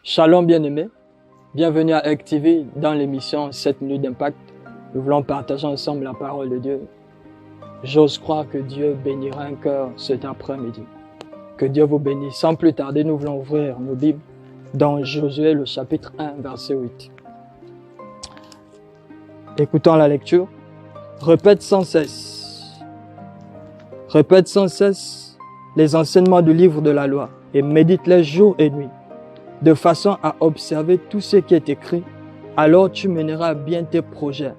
Shalom bien-aimés, bienvenue à Egg TV dans l'émission 7 minutes d'impact. Nous voulons partager ensemble la parole de Dieu. J'ose croire que Dieu bénira un cœur cet après-midi. Que Dieu vous bénisse. Sans plus tarder, nous voulons ouvrir nos Bibles dans Josué, le chapitre 1, verset 8. Écoutons la lecture. Répète sans cesse les enseignements du livre de la loi et médite-les jour et nuit, de façon à observer tout ce qui est écrit. Alors tu mèneras à bien tes projets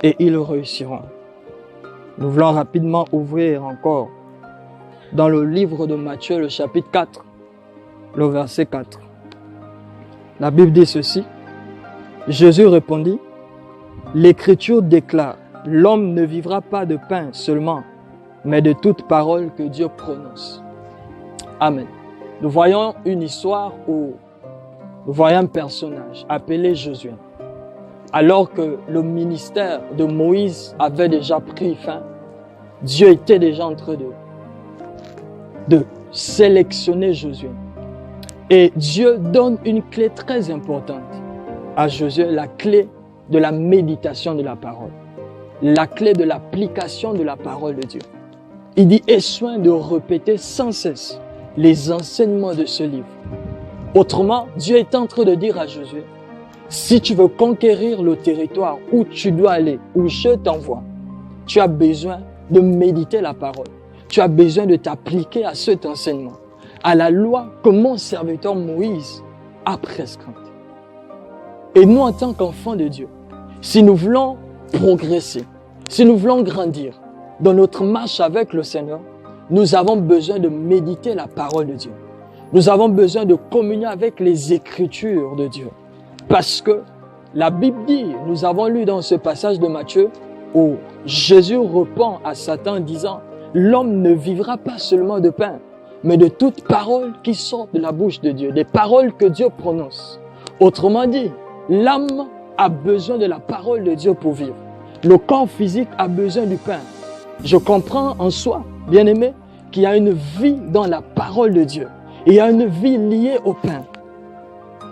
et ils réussiront. Nous voulons rapidement ouvrir encore dans le livre de Matthieu, le chapitre 4, le verset 4. La Bible dit ceci. Jésus répondit, l'Écriture déclare, l'homme ne vivra pas de pain seulement, mais de toute parole que Dieu prononce. Amen. Nous voyons une histoire où nous voyons un personnage appelé Josué. Alors que le ministère de Moïse avait déjà pris fin, Dieu était déjà en train de sélectionner Josué. Et Dieu donne une clé très importante à Josué, la clé de la méditation de la parole, la clé de l'application de la parole de Dieu. Il dit, aie soin de répéter sans cesse les enseignements de ce livre. Autrement, Dieu est en train de dire à Josué, si tu veux conquérir le territoire où tu dois aller, où je t'envoie, tu as besoin de méditer la parole. Tu as besoin de t'appliquer à cet enseignement, à la loi que mon serviteur Moïse a prescrite. Et nous, en tant qu'enfants de Dieu, si nous voulons progresser, si nous voulons grandir dans notre marche avec le Seigneur, nous avons besoin de méditer la parole de Dieu. Nous avons besoin de communier avec les Écritures de Dieu. Parce que la Bible dit, nous avons lu dans ce passage de Matthieu, où Jésus répond à Satan en disant, l'homme ne vivra pas seulement de pain, mais de toute parole qui sort de la bouche de Dieu, des paroles que Dieu prononce. Autrement dit, l'âme a besoin de la parole de Dieu pour vivre. Le corps physique a besoin du pain. Je comprends en soi, bien-aimé, qu'il y a une vie dans la parole de Dieu. Il y a une vie liée au pain.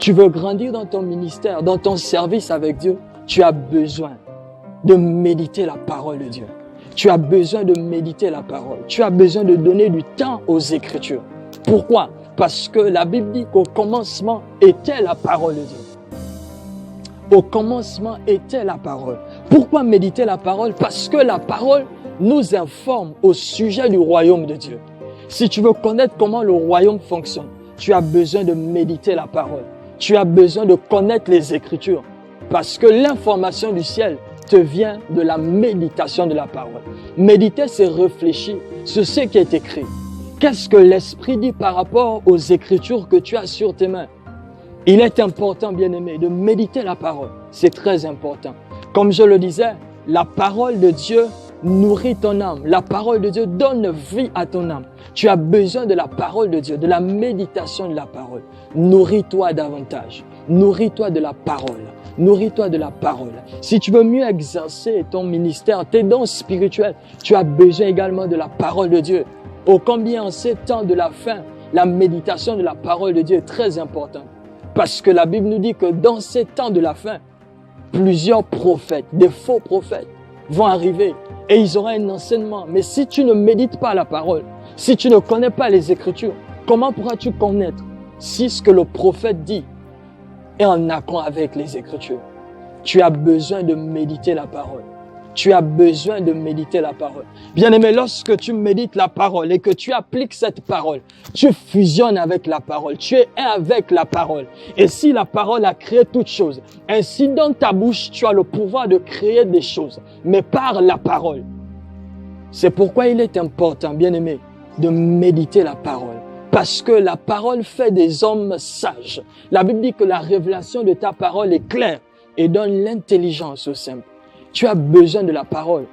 Tu veux grandir dans ton ministère, dans ton service avec Dieu, tu as besoin de méditer la parole de Dieu. Tu as besoin de méditer la parole. Tu as besoin de donner du temps aux Écritures. Pourquoi? Parce que la Bible dit qu'au commencement était la parole de Dieu. Au commencement était la parole. Pourquoi méditer la parole? Parce que la parole nous informe au sujet du royaume de Dieu. Si tu veux connaître comment le royaume fonctionne, tu as besoin de méditer la parole. Tu as besoin de connaître les Écritures. Parce que l'information du ciel te vient de la méditation de la parole. Méditer, c'est réfléchir sur ce qui est écrit. Qu'est-ce que l'Esprit dit par rapport aux Écritures que tu as sur tes mains? Il est important, bien-aimé, de méditer la parole. C'est très important. Comme je le disais, la parole de Dieu nourrit ton âme. La parole de Dieu donne vie à ton âme. Tu as besoin de la parole de Dieu, de la méditation de la parole. Nourris-toi davantage. Nourris-toi de la parole. Nourris-toi de la parole. Si tu veux mieux exercer ton ministère, tes dons spirituels, tu as besoin également de la parole de Dieu. Ô combien en ces temps de la fin, la méditation de la parole de Dieu est très importante. Parce que la Bible nous dit que dans ces temps de la fin, plusieurs prophètes, des faux prophètes, vont arriver et ils auront un enseignement. Mais si tu ne médites pas la parole, si tu ne connais pas les Écritures, comment pourras-tu connaître si ce que le prophète dit est en accord avec les Écritures? Tu as besoin de méditer la parole. Tu as besoin de méditer la parole. Bien-aimé, lorsque tu médites la parole et que tu appliques cette parole, tu fusionnes avec la parole. Tu es un avec la parole. Et si la parole a créé toutes choses, ainsi dans ta bouche, tu as le pouvoir de créer des choses, mais par la parole. C'est pourquoi il est important, bien-aimé, de méditer la parole. Parce que la parole fait des hommes sages. La Bible dit que la révélation de ta parole est claire et donne l'intelligence au simple. Tu as besoin de la parole.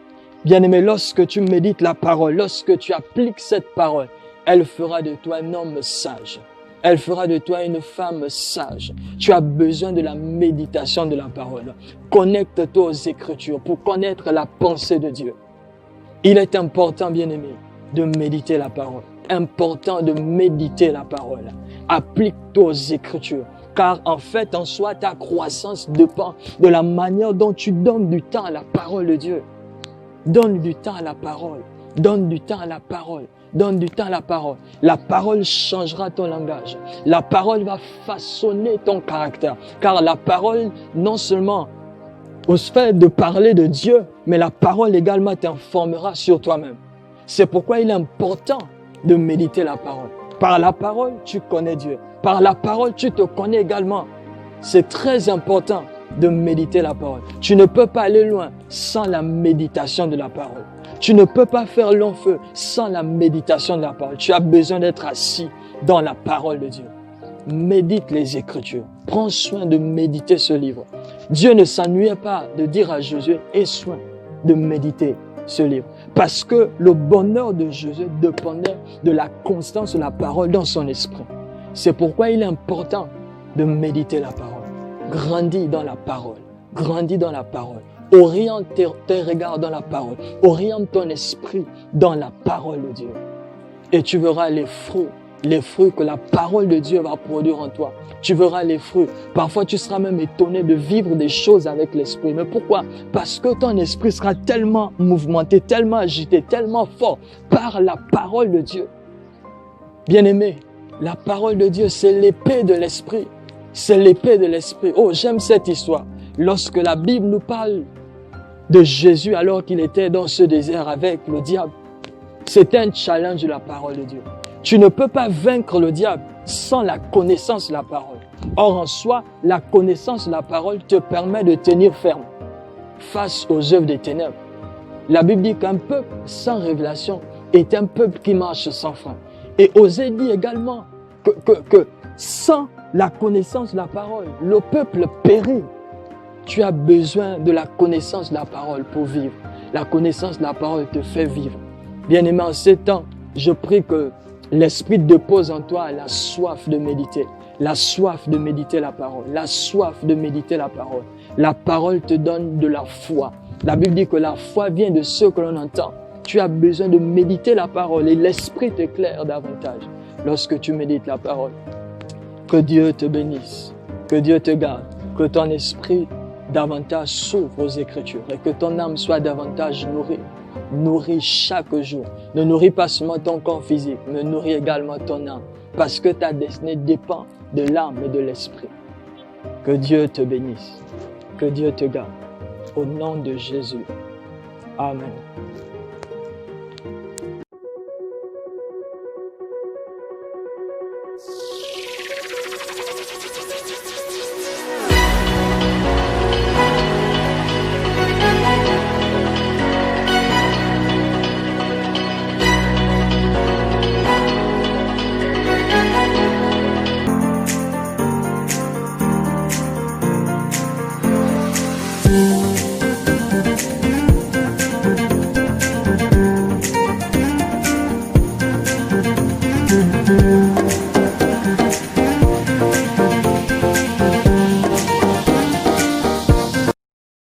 Bien-aimé, lorsque tu médites la parole, lorsque tu appliques cette parole, elle fera de toi un homme sage. Elle fera de toi une femme sage. Tu as besoin de la méditation de la parole. Connecte-toi aux Écritures pour connaître la pensée de Dieu. Il est important, bien-aimé, de méditer la parole. important de méditer la parole. Applique-toi aux Écritures. Car en fait, en soi, ta croissance dépend de la manière dont tu donnes du temps à la parole de Dieu. Donne du temps à la parole. Donne du temps à la parole. Donne du temps à la parole. La parole changera ton langage. La parole va façonner ton caractère. Car la parole, non seulement au fait de parler de Dieu, mais la parole également t'informera sur toi-même. C'est pourquoi il est important de méditer la parole. Par la parole, tu connais Dieu. Par la parole, tu te connais également. C'est très important de méditer la parole. Tu ne peux pas aller loin sans la méditation de la parole. Tu ne peux pas faire long feu sans la méditation de la parole. Tu as besoin d'être assis dans la parole de Dieu. Médite les Écritures. Prends soin de méditer ce livre. Dieu ne s'ennuyait pas de dire à Josué, aie soin de méditer ce livre. Parce que le bonheur de Josué dépendait de la constance de la parole dans son esprit. C'est pourquoi il est important de méditer la parole. Grandis dans la parole. Grandis dans la parole. Oriente tes regards dans la parole. Oriente ton esprit dans la parole de Dieu. Et tu verras les fruits que la parole de Dieu va produire en toi. Tu verras les fruits. Parfois, tu seras même étonné de vivre des choses avec l'esprit. Mais pourquoi? Parce que ton esprit sera tellement mouvementé, tellement agité, tellement fort par la parole de Dieu. Bien-aimé, la parole de Dieu, c'est l'épée de l'esprit. C'est l'épée de l'esprit. Oh, j'aime cette histoire. Lorsque la Bible nous parle de Jésus alors qu'il était dans ce désert avec le diable, c'était un challenge de la parole de Dieu. Tu ne peux pas vaincre le diable sans la connaissance de la parole. Or, en soi, la connaissance de la parole te permet de tenir ferme face aux œuvres des ténèbres. La Bible dit qu'un peuple sans révélation est un peuple qui marche sans fin. Et Osée dit également que sans la connaissance de la parole, le peuple périt. Tu as besoin de la connaissance de la parole pour vivre. La connaissance de la parole te fait vivre. Bien-aimé, en ces temps, je prie que l'Esprit dépose en toi la soif de méditer. La soif de méditer la parole. La soif de méditer la parole. La parole te donne de la foi. La Bible dit que la foi vient de ce que l'on entend. Tu as besoin de méditer la parole et l'Esprit t'éclaire davantage lorsque tu médites la parole. Que Dieu te bénisse. Que Dieu te garde. Que ton esprit davantage s'ouvre aux Écritures et que ton âme soit davantage nourrie. Nourris chaque jour. Ne nourris pas seulement ton corps physique, mais nourris également ton âme. Parce que ta destinée dépend de l'âme et de l'esprit. Que Dieu te bénisse. Que Dieu te garde. Au nom de Jésus. Amen.